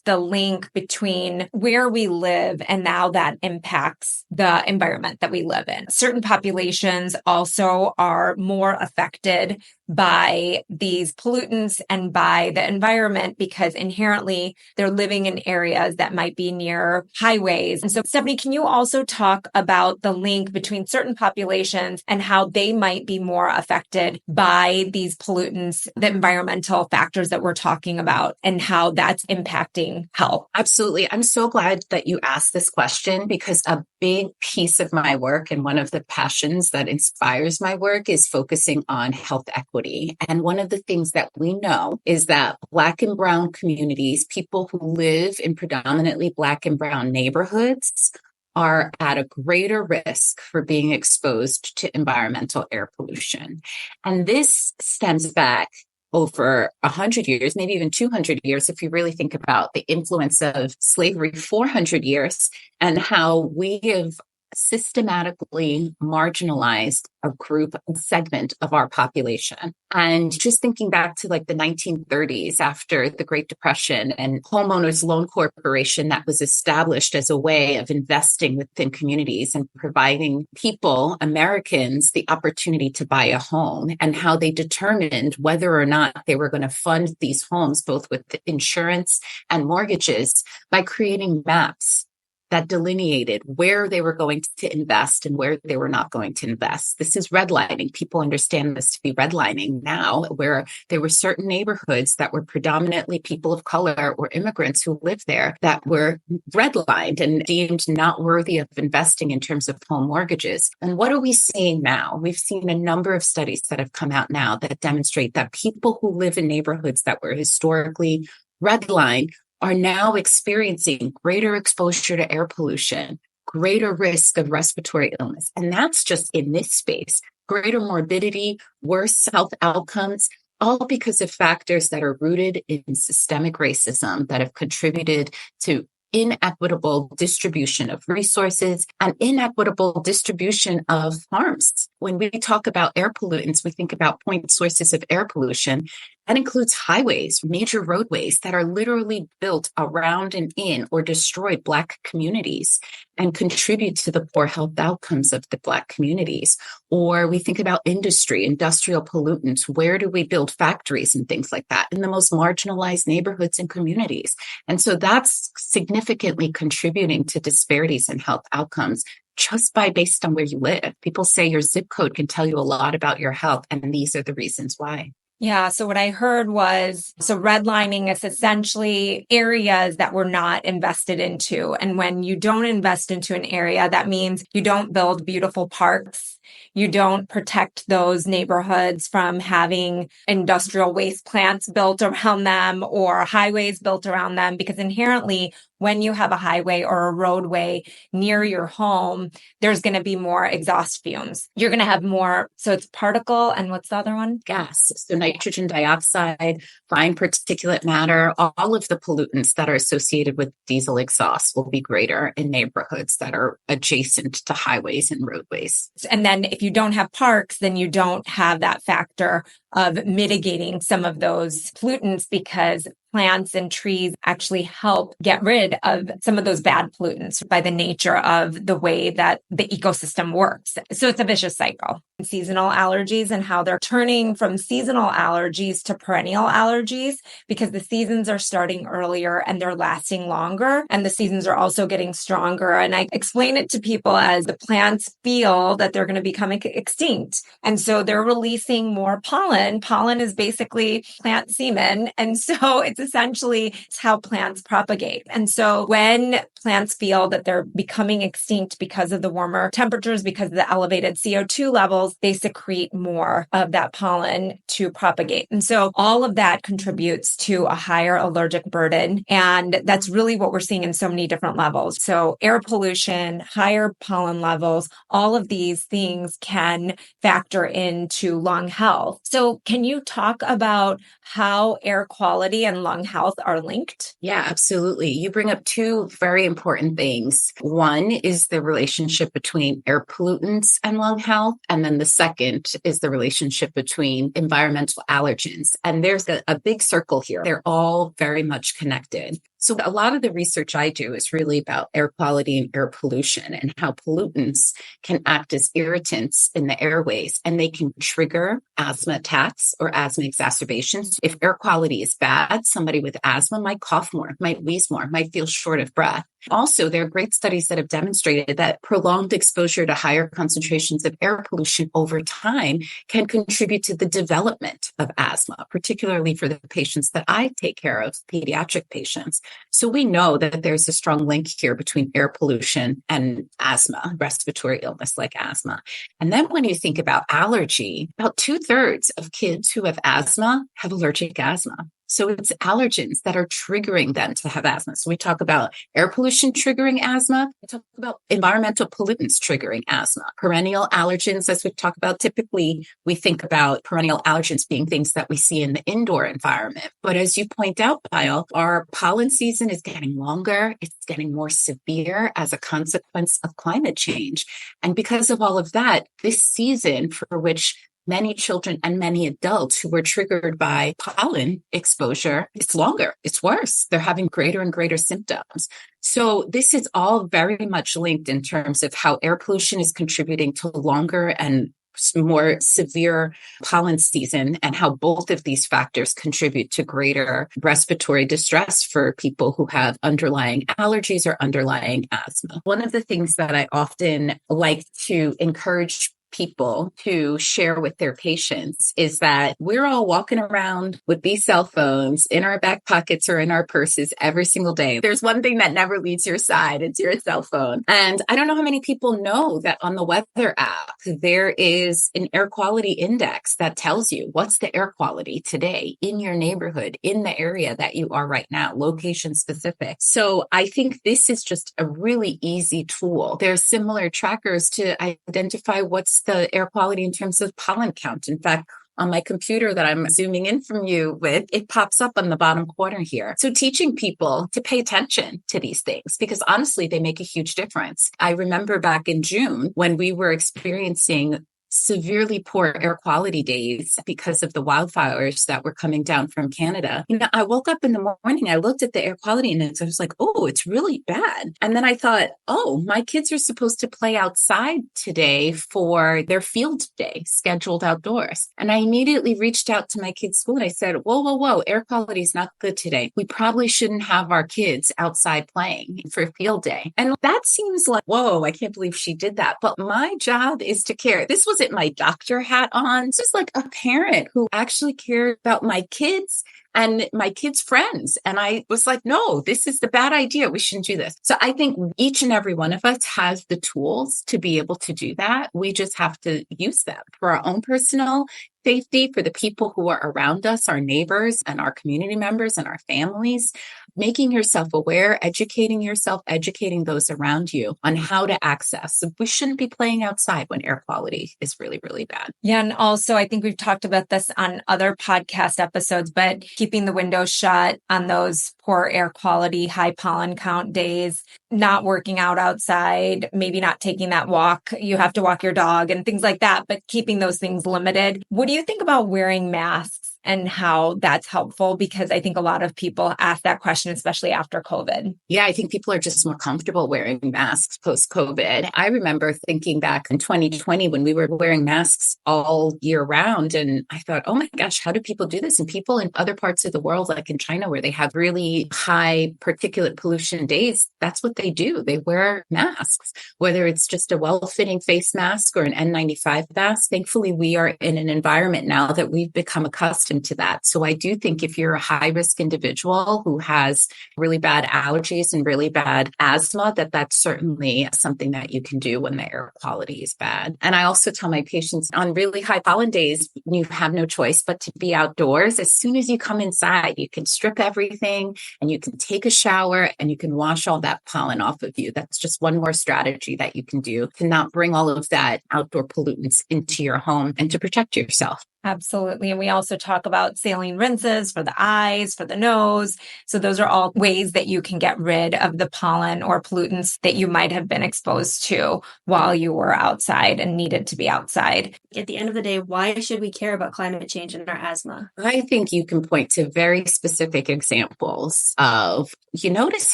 the link between where we live and how that impacts the environment that we live in. Certain populations also are more affected by these pollutants and by the environment because inherently they're living in areas that might be near highways. And so, Stephanie, can you also talk about the link between certain populations and how they might be more affected by these pollutants, the environmental factors that we're talking about, and how that's impacting health? Absolutely. I'm so glad that you asked this question because a big piece of my work and one of the passions that inspires my work is focusing on health equity. And one of the things that we know is that Black and Brown communities, people who live in predominantly Black and Brown neighborhoods, are at a greater risk for being exposed to environmental air pollution. And this stems back over 100 years, maybe even 200 years, if you really think about the influence of slavery 400 years and how we have systematically marginalized a group, a segment of our population. And just thinking back to like the 1930s after the Great Depression and Homeowners Loan Corporation that was established as a way of investing within communities and providing people, Americans, the opportunity to buy a home and how they determined whether or not they were going to fund these homes, both with insurance and mortgages, by creating maps that delineated where they were going to invest and where they were not going to invest. This is redlining. People understand this to be redlining now, where there were certain neighborhoods that were predominantly people of color or immigrants who lived there that were redlined and deemed not worthy of investing in terms of home mortgages. And what are we seeing now? We've seen a number of studies that have come out now that demonstrate that people who live in neighborhoods that were historically redlined are now experiencing greater exposure to air pollution, greater risk of respiratory illness. And that's just in this space, greater morbidity, worse health outcomes, all because of factors that are rooted in systemic racism that have contributed to inequitable distribution of resources and inequitable distribution of harms. When we talk about air pollutants, we think about point sources of air pollution. That includes highways, major roadways that are literally built around and in or destroy Black communities and contribute to the poor health outcomes of the Black communities. Or we think about industry, industrial pollutants. Where do we build factories and things like that? In the most marginalized neighborhoods and communities. And so that's significantly contributing to disparities in health outcomes just by based on where you live. People say your zip code can tell you a lot about your health, and these are the reasons why. Yeah. So what I heard was, so redlining is essentially areas that were not invested into. And when you don't invest into an area, that means you don't build beautiful parks. You don't protect those neighborhoods from having industrial waste plants built around them or highways built around them, because inherently when you have a highway or a roadway near your home, there's going to be more exhaust fumes. You're going to have more. So it's particle. And what's the other one? Gas. So nitrogen dioxide, fine particulate matter, all of the pollutants that are associated with diesel exhaust will be greater in neighborhoods that are adjacent to highways and roadways. And then if you don't have parks, then you don't have that factor of mitigating some of those pollutants, because plants and trees actually help get rid of some of those bad pollutants by the nature of the way that the ecosystem works. So it's a vicious cycle. Seasonal allergies and how they're turning from seasonal allergies to perennial allergies, because the seasons are starting earlier and they're lasting longer. And the seasons are also getting stronger. And I explain it to people as the plants feel that they're going to become extinct. And so they're releasing more pollen. Pollen is basically plant semen. And so it's essentially how plants propagate. And so when plants feel that they're becoming extinct because of the warmer temperatures, because of the elevated CO2 levels, they secrete more of that pollen to propagate. And so all of that contributes to a higher allergic burden. And that's really what we're seeing in so many different levels. So air pollution, higher pollen levels, all of these things can factor into lung health. So can you talk about how air quality and lung health are linked? Yeah, absolutely. You bring up two very important things. One is the relationship between air pollutants and lung health. And then the second is the relationship between environmental allergens. And there's a big circle here. They're all very much connected. So a lot of the research I do is really about air quality and air pollution and how pollutants can act as irritants in the airways, and they can trigger asthma attacks or asthma exacerbations. If air quality is bad, somebody with asthma might cough more, might wheeze more, might feel short of breath. Also, there are great studies that have demonstrated that prolonged exposure to higher concentrations of air pollution over time can contribute to the development of asthma, particularly for the patients that I take care of, pediatric patients. So we know that there's a strong link here between air pollution and asthma, respiratory illness like asthma. And then when you think about allergy, about 2/3 of kids who have asthma have allergic asthma. So it's allergens that are triggering them to have asthma. So we talk about air pollution triggering asthma. We talk about environmental pollutants triggering asthma. Perennial allergens, as we talk about, typically we think about perennial allergens being things that we see in the indoor environment. But as you point out, Pyle, our pollen season is getting longer. It's getting more severe as a consequence of climate change. And because of all of that, this season for which many children and many adults who were triggered by pollen exposure, it's longer, it's worse. They're having greater and greater symptoms. So this is all very much linked in terms of how air pollution is contributing to longer and more severe pollen season, and how both of these factors contribute to greater respiratory distress for people who have underlying allergies or underlying asthma. One of the things that I often like to encourage people to share with their patients is that we're all walking around with these cell phones in our back pockets or in our purses every single day. There's one thing that never leaves your side. It's your cell phone. And I don't know how many people know that on the weather app, there is an air quality index that tells you what's the air quality today in your neighborhood, in the area that you are right now, location specific. So I think this is just a really easy tool. There's similar trackers to identify what's the air quality in terms of pollen count. In fact, on my computer that I'm zooming in from you with, it pops up on the bottom corner here. So teaching people to pay attention to these things, because honestly, they make a huge difference. I remember back in June when we were experiencing severely poor air quality days because of the wildfires that were coming down from Canada. I woke up in the morning, I looked at the air quality index, I was like, oh, it's really bad. And then I thought, oh, my kids are supposed to play outside today for their field day scheduled outdoors. And I immediately reached out to my kids' school and I said, whoa, air quality is not good today. We probably shouldn't have our kids outside playing for field day. And that seems like, whoa, I can't believe she did that. But my job is to care. This was my doctor hat on, just like a parent who actually cared about my kids and my kids' friends. And I was like, no, this is the bad idea. We shouldn't do this. So I think each and every one of us has the tools to be able to do that. We just have to use them for our own personal safety, for the people who are around us, our neighbors and our community members and our families. Making yourself aware, educating yourself, educating those around you on how to access. We shouldn't be playing outside when air quality is really, really bad. Yeah. And also, I think we've talked about this on other podcast episodes, but keeping the windows shut on those poor air quality, high pollen count days, not working out outside, maybe not taking that walk. You have to walk your dog and things like that, but keeping those things limited. What do you think about wearing masks and how that's helpful? Because I think a lot of people ask that question, especially after COVID. Yeah, I think people are just more comfortable wearing masks post-COVID. I remember thinking back in 2020 when we were wearing masks all year round. And I thought, oh my gosh, how do people do this? And people in other parts of the world, like in China, where they have really high particulate pollution days, that's what they do. They wear masks, whether it's just a well-fitting face mask or an N95 mask. Thankfully, we are in an environment now that we've become accustomed to that. So I do think if you're a high-risk individual who has really bad allergies and really bad asthma, that's certainly something that you can do when the air quality is bad. And I also tell my patients on really high pollen days, you have no choice but to be outdoors. As soon as you come inside, you can strip everything and you can take a shower and you can wash all that pollen off of you. That's just one more strategy that you can do to not bring all of that outdoor pollutants into your home and to protect yourself. Absolutely. And we also talk about saline rinses for the eyes, for the nose. So those are all ways that you can get rid of the pollen or pollutants that you might have been exposed to while you were outside and needed to be outside. At the end of the day, why should we care about climate change and our asthma? I think you can point to very specific examples of, you notice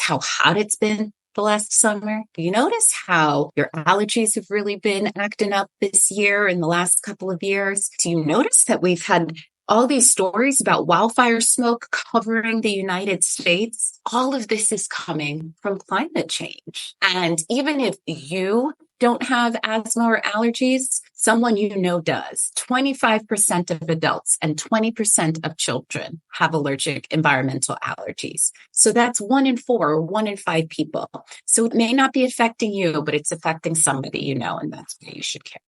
how hot it's been the last summer? Do you notice how your allergies have really been acting up this year in the last couple of years? Do you notice that we've had all these stories about wildfire smoke covering the United States? All of this is coming from climate change. And even if you don't have asthma or allergies, someone you know does. 25% of adults and 20% of children have allergic environmental allergies. So that's 1 in 4 or 1 in 5 people. So it may not be affecting you, but it's affecting somebody you know, and that's why you should care.